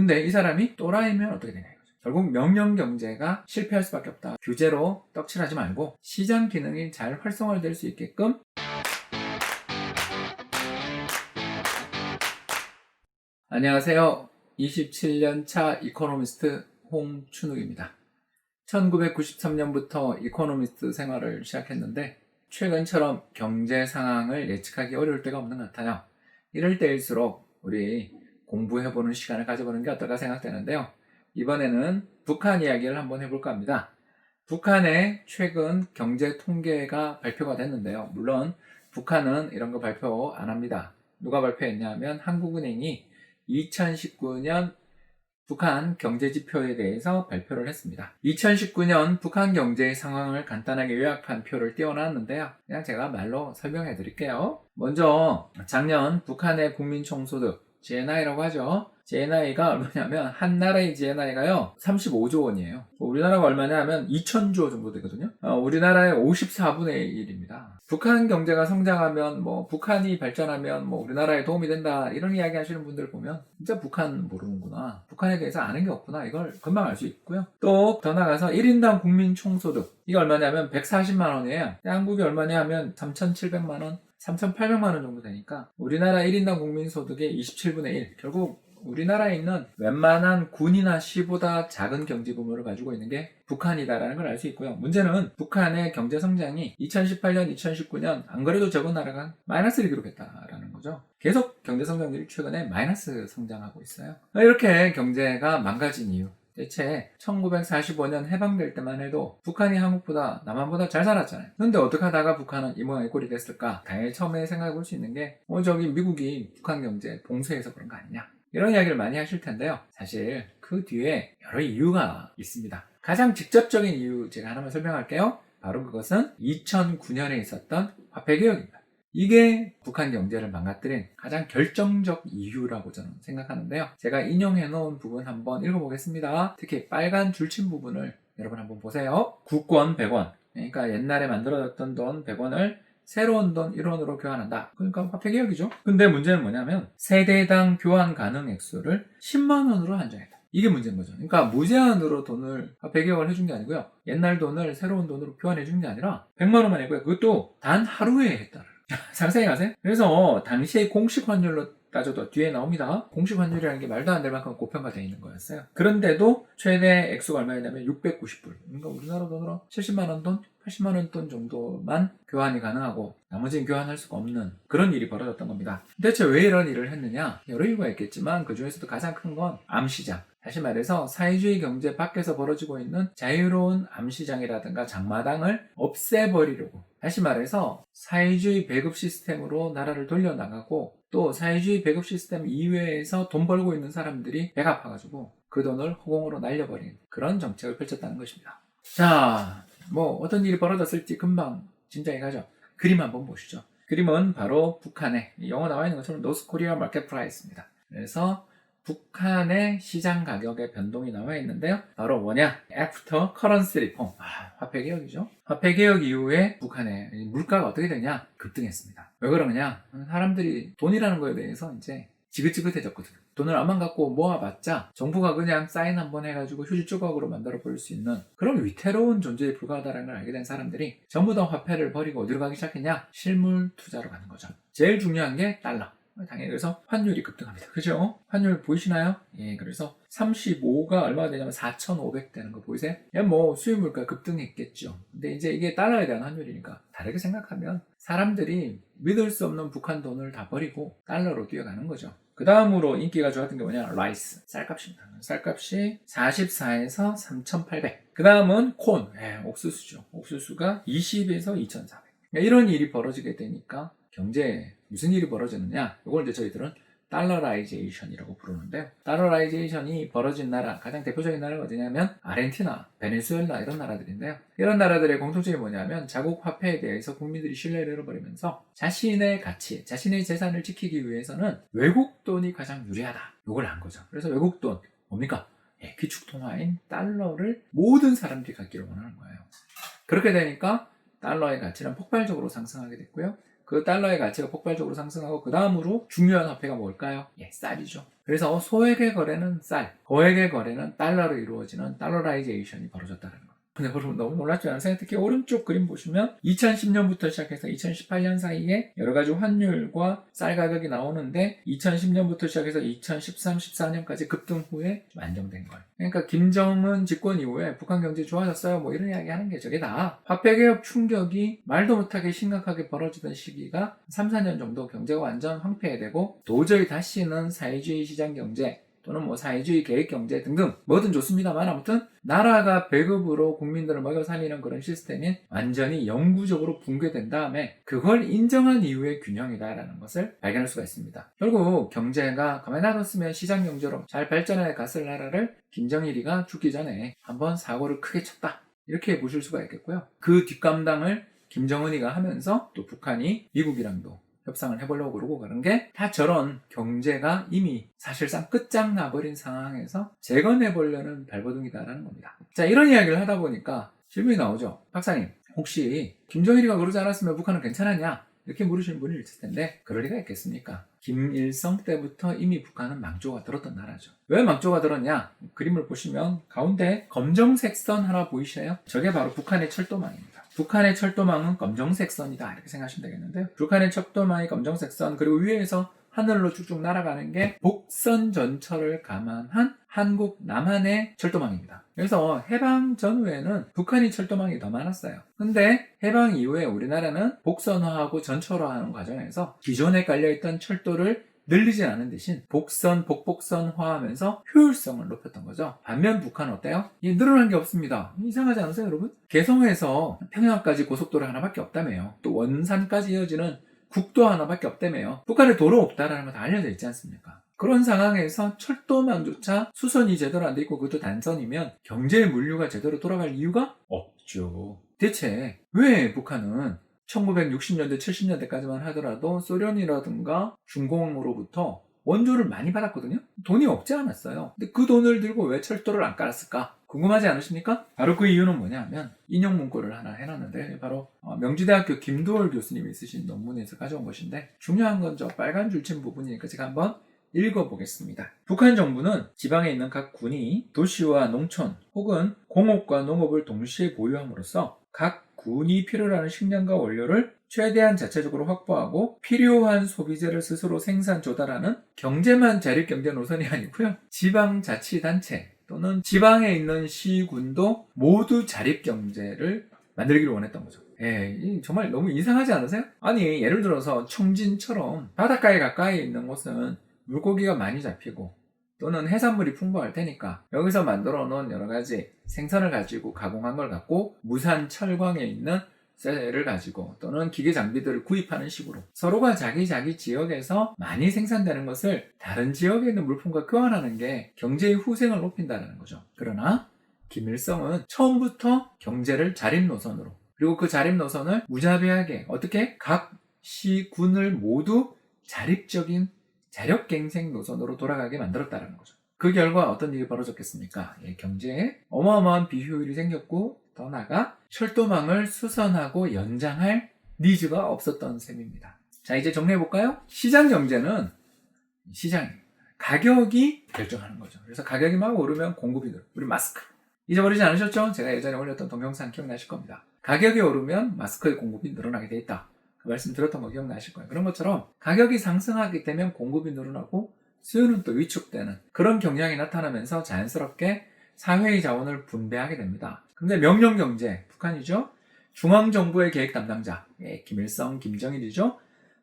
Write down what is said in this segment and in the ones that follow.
근데 이 사람이 또라이면 어떻게 되냐 이거죠. 결국 명령 경제가 실패할 수밖에 없다. 규제로 떡칠하지 말고 시장 기능이 잘 활성화될 수 있게끔. 안녕하세요. 27년 차 이코노미스트 홍춘욱입니다. 1993년부터 이코노미스트 생활을 시작했는데 최근처럼 경제 상황을 예측하기 어려울 때가 없는 것 같아요. 이럴 때일수록 우리 공부해보는 시간을 가져보는 게 어떨까 생각되는데요. 이번에는 북한 이야기를 한번 해볼까 합니다. 북한의 최근 경제 통계가 발표가 됐는데요. 물론 북한은 이런 거 발표 안 합니다. 누가 발표했냐면 한국은행이 2019년 북한 경제지표에 대해서 발표를 했습니다. 2019년 북한 경제의 상황을 간단하게 요약한 표를 띄워놨는데요. 그냥 제가 말로 설명해 드릴게요. 먼저 작년 북한의 국민총소득 GNI라고 하죠. GNI가 얼마냐면 한 나라의 GNI가요 35조 원이에요. 우리나라가 얼마냐 하면 2,000조 정도 되거든요. 우리나라의 54분의 1입니다. 북한 경제가 성장하면 북한이 발전하면 우리나라에 도움이 된다 이런 이야기 하시는 분들 보면 진짜 북한 모르는구나, 북한에 대해서 아는 게 없구나, 이걸 금방 알 수 있고요. 또 더 나가서 1인당 국민 총소득 이게 얼마냐면 140만 원이에요. 한국이 얼마냐 하면 3,700만 원 3,800만 원 정도 되니까 우리나라 1인당 국민소득의 27분의 1. 결국 우리나라에 있는 웬만한 군이나 시보다 작은 경제 규모를 가지고 있는 게 북한이다라는 걸 알 수 있고요. 문제는 북한의 경제 성장이 2018년, 2019년 안 그래도 적은 나라가 마이너스를 기록했다라는 거죠. 계속 경제 성장률이 최근에 마이너스 성장하고 있어요. 이렇게 경제가 망가진 이유. 대체 1945년 해방될 때만 해도 북한이 한국보다 남한보다 잘 살았잖아요. 근데 어떻게 하다가 북한은 이 모양의 꼴이 됐을까? 당연히 처음에 생각해 볼 수 있는 게 저기 미국이 북한 경제 봉쇄해서 그런 거 아니냐, 이런 이야기를 많이 하실 텐데요. 사실 그 뒤에 여러 이유가 있습니다. 가장 직접적인 이유 제가 하나만 설명할게요. 바로 그것은 2009년에 있었던 화폐개혁입니다. 이게 북한 경제를 망가뜨린 가장 결정적 이유라고 저는 생각하는데요. 제가 인용해 놓은 부분 한번 읽어보겠습니다. 특히 빨간 줄친 부분을 여러분 한번 보세요. 국권 100원, 그러니까 옛날에 만들어졌던 돈 100원을 새로운 돈 1원으로 교환한다. 그러니까 화폐개혁이죠. 근데 문제는 뭐냐면 세대당 교환 가능 액수를 10만 원으로 한정했다. 이게 문제인 거죠. 그러니까 무제한으로 돈을 화폐개혁을 해준 게 아니고요. 옛날 돈을 새로운 돈으로 교환해 준 게 아니라 100만 원만 했고요. 그것도 단 하루에 했다. 상상해 가세요. 그래서 당시의 공식 환율로 따져도 뒤에 나옵니다. 공식 환율이라는 게 말도 안 될 만큼 고평가되어 있는 거였어요. 그런데도 최대 액수가 얼마였냐면 690불. 그러니까 우리나라 돈으로 70만 원 돈, 80만 원 돈 정도만 교환이 가능하고 나머지는 교환할 수가 없는 그런 일이 벌어졌던 겁니다. 대체 왜 이런 일을 했느냐? 여러 이유가 있겠지만 그 중에서도 가장 큰 건 암시장. 다시 말해서 사회주의 경제 밖에서 벌어지고 있는 자유로운 암시장이라든가 장마당을 없애버리려고, 다시 말해서 사회주의 배급 시스템으로 나라를 돌려나가고 또 사회주의 배급 시스템 이외에서 돈 벌고 있는 사람들이 배가 아파가지고 그 돈을 허공으로 날려버린 그런 정책을 펼쳤다는 것입니다. 자, 어떤 일이 벌어졌을지 금방 짐작이 가죠. 그림 한번 보시죠. 그림은 바로 북한의 영어 나와 있는 것처럼 노스 코리아 마켓 프라이스입니다. 그래서 북한의 시장 가격의 변동이 나와 있는데요. 바로 뭐냐? After Currency Reform. 화폐개혁이죠. 화폐개혁 이후에 북한의 물가가 어떻게 되냐? 급등했습니다. 왜 그러느냐? 사람들이 돈이라는 거에 대해서 이제 지긋지긋해졌거든요. 돈을 암만 갖고 모아봤자 정부가 그냥 사인 한번 해가지고 휴지 조각으로 만들어 버릴 수 있는 그런 위태로운 존재에 불과하다는 걸 알게 된 사람들이 전부 다 화폐를 버리고 어디로 가기 시작했냐? 실물 투자로 가는 거죠. 제일 중요한 게 달러. 당연히 그래서 환율이 급등합니다. 그죠? 환율 보이시나요? 예, 그래서 35가 얼마가 되냐면 4,500 되는 거 보이세요? 수입 물가 급등했겠죠. 근데 이제 이게 달러에 대한 환율이니까 다르게 생각하면 사람들이 믿을 수 없는 북한 돈을 다 버리고 달러로 뛰어가는 거죠. 그 다음으로 인기가 좋았던 게 뭐냐? 라이스, 쌀값입니다. 쌀값이 44에서 3,800. 그 다음은 콘, 옥수수죠. 옥수수가 20에서 2,400. 이런 일이 벌어지게 되니까 경제에 무슨 일이 벌어지느냐? 이걸 이제 저희들은 달러라이제이션이라고 부르는데요. 달러라이제이션이 벌어진 나라, 가장 대표적인 나라가 어디냐면 아르헨티나, 베네수엘라 이런 나라들인데요. 이런 나라들의 공통점이 뭐냐면 자국 화폐에 대해서 국민들이 신뢰를 잃어버리면서 자신의 가치, 자신의 재산을 지키기 위해서는 외국 돈이 가장 유리하다. 이걸 안 거죠. 그래서 외국 돈, 뭡니까? 기축통화인 달러를 모든 사람들이 갖기를 원하는 거예요. 그렇게 되니까 달러의 가치는 폭발적으로 상승하게 됐고요. 그 달러의 가치가 폭발적으로 상승하고 그 다음으로 중요한 화폐가 뭘까요? 쌀이죠. 그래서 소액의 거래는 쌀, 고액의 거래는 달러로 이루어지는 달러라이제이션이 벌어졌다는 거. 근데 여러분 너무 놀랍지 않으세요? 특히 오른쪽 그림 보시면 2010년부터 시작해서 2018년 사이에 여러 가지 환율과 쌀 가격이 나오는데 2010년부터 시작해서 2013, 14년까지 급등 후에 좀 안정된 거예요. 그러니까 김정은 집권 이후에 북한 경제 좋아졌어요. 뭐 이런 이야기 하는 게 저게 다 화폐개혁 충격이 말도 못하게 심각하게 벌어지던 시기가 3, 4년 정도 경제가 완전 황폐해되고 도저히 다시는 사회주의 시장 경제 또는 뭐 사회주의 계획경제 등등 뭐든 좋습니다만 아무튼 나라가 배급으로 국민들을 먹여 살리는 그런 시스템이 완전히 영구적으로 붕괴된 다음에 그걸 인정한 이후의 균형이다라는 것을 발견할 수가 있습니다. 결국 경제가 가만히 놔뒀으면 시장 경제로 잘 발전해 갔을 나라를 김정일이가 죽기 전에 한번 사고를 크게 쳤다 이렇게 보실 수가 있겠고요. 그 뒷감당을 김정은이가 하면서 또 북한이 미국이랑도 협상을 해보려고 그러고 그런 게 다 저런 경제가 이미 사실상 끝장나버린 상황에서 재건해보려는 발버둥이다라는 겁니다. 자, 이런 이야기를 하다 보니까 질문이 나오죠. 박사님, 혹시 김정일이가 그러지 않았으면 북한은 괜찮았냐? 이렇게 물으시는 분이 있을 텐데 그럴 리가 있겠습니까? 김일성 때부터 이미 북한은 망조가 들었던 나라죠. 왜 망조가 들었냐? 그림을 보시면 가운데 검정색 선 하나 보이시나요? 저게 바로 북한의 철도망입니다. 북한의 철도망은 검정색 선이다 이렇게 생각하시면 되겠는데요. 북한의 철도망이 검정색 선 그리고 위에서 하늘로 쭉쭉 날아가는 게 복선 전철을 감안한 한국 남한의 철도망입니다. 그래서 해방 전후에는 북한이 철도망이 더 많았어요. 근데 해방 이후에 우리나라는 복선화하고 전철화하는 과정에서 기존에 깔려있던 철도를 늘리지 않은 대신 복선, 복복선화하면서 효율성을 높였던 거죠. 반면 북한은 어때요? 늘어난 게 없습니다. 이상하지 않으세요, 여러분? 개성에서 평양까지 고속도로 하나밖에 없다며요. 또 원산까지 이어지는 국도 하나밖에 없다며요. 북한에 도로 없다라는 거 다 알려져 있지 않습니까? 그런 상황에서 철도망조차 수선이 제대로 안 돼 있고 그것도 단선이면 경제 물류가 제대로 돌아갈 이유가 없죠. 대체 왜 북한은 1960년대, 70년대까지만 하더라도 소련이라든가 중공으로부터 원조를 많이 받았거든요? 돈이 없지 않았어요. 근데 그 돈을 들고 왜 철도를 안 깔았을까? 궁금하지 않으십니까? 바로 그 이유는 뭐냐면 인용 문구를 하나 해놨는데 바로 명지대학교 김도월 교수님이 쓰신 논문에서 가져온 것인데 중요한 건 저 빨간 줄친 부분이니까 제가 한번 읽어보겠습니다. 북한 정부는 지방에 있는 각 군이 도시와 농촌 혹은 공업과 농업을 동시에 보유함으로써 각 군이 필요로 하는 식량과 원료를 최대한 자체적으로 확보하고 필요한 소비재를 스스로 생산 조달하는 경제만 자립경제 노선이 아니고요. 지방자치단체 또는 지방에 있는 시군도 모두 자립경제를 만들기를 원했던 거죠. 정말 너무 이상하지 않으세요? 아니 예를 들어서 청진처럼 바닷가에 가까이 있는 곳은 물고기가 많이 잡히고 또는 해산물이 풍부할 테니까 여기서 만들어 놓은 여러 가지 생선을 가지고 가공한 걸 갖고 무산 철광에 있는 쇠를 가지고 또는 기계 장비들을 구입하는 식으로 서로가 자기 지역에서 많이 생산되는 것을 다른 지역에 있는 물품과 교환하는 게 경제의 후생을 높인다는 거죠. 그러나 김일성은 처음부터 경제를 자립 노선으로 그리고 그 자립 노선을 무자비하게 어떻게 각 시군을 모두 자립적인 자력갱생 노선으로 돌아가게 만들었다는 거죠. 그 결과 어떤 일이 벌어졌겠습니까? 경제에 어마어마한 비효율이 생겼고 더 나아가 철도망을 수선하고 연장할 니즈가 없었던 셈입니다. 자, 이제 정리해볼까요? 시장 경제는 시장입니다. 가격이 결정하는 거죠. 그래서 가격이 막 오르면 공급이 늘어. 우리 마스크 잊어버리지 않으셨죠? 제가 예전에 올렸던 동영상 기억나실 겁니다. 가격이 오르면 마스크의 공급이 늘어나게 돼 있다. 그 말씀 들었던 거 기억나실 거예요. 그런 것처럼 가격이 상승하게 되면 공급이 늘어나고 수요는 또 위축되는 그런 경향이 나타나면서 자연스럽게 사회의 자원을 분배하게 됩니다. 근데 명령경제, 북한이죠. 중앙정부의 계획 담당자, 김일성, 김정일이죠.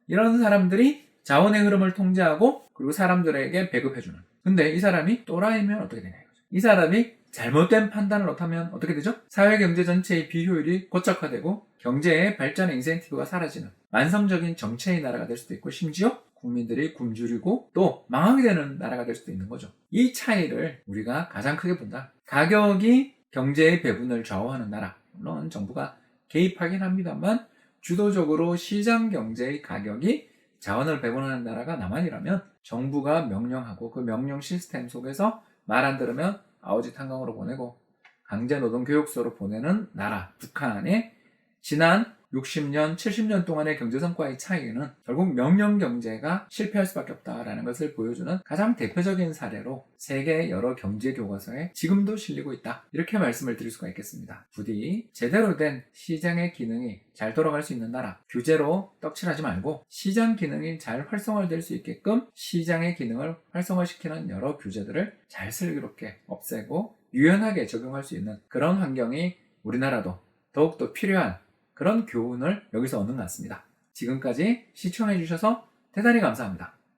이런 사람들이 자원의 흐름을 통제하고 그리고 사람들에게 배급해주는. 근데 이 사람이 또라이면 어떻게 되냐 이거죠. 이 사람이 잘못된 판단을 못하면 어떻게 되죠? 사회경제 전체의 비효율이 고착화되고 경제의 발전의 인센티브가 사라지는 만성적인 정체의 나라가 될 수도 있고 심지어 국민들이 굶주리고 또 망하게 되는 나라가 될 수도 있는 거죠. 이 차이를 우리가 가장 크게 본다. 가격이 경제의 배분을 좌우하는 나라, 물론 정부가 개입하긴 합니다만 주도적으로 시장 경제의 가격이 자원을 배분하는 나라가 남한이라면 정부가 명령하고 그 명령 시스템 속에서 말 안 들으면 아오지 탄광으로 보내고 강제노동 교육소로 보내는 나라 북한의 지난 60년, 70년 동안의 경제 성과의 차이는 결국 명령 경제가 실패할 수밖에 없다라는 것을 보여주는 가장 대표적인 사례로 세계의 여러 경제 교과서에 지금도 실리고 있다. 이렇게 말씀을 드릴 수가 있겠습니다. 부디 제대로 된 시장의 기능이 잘 돌아갈 수 있는 나라, 규제로 떡칠하지 말고 시장 기능이 잘 활성화될 수 있게끔 시장의 기능을 활성화시키는 여러 규제들을 잘 슬기롭게 없애고 유연하게 적용할 수 있는 그런 환경이 우리나라도 더욱더 필요한 그런 교훈을 여기서 얻는 것 같습니다. 지금까지 시청해 주셔서 대단히 감사합니다.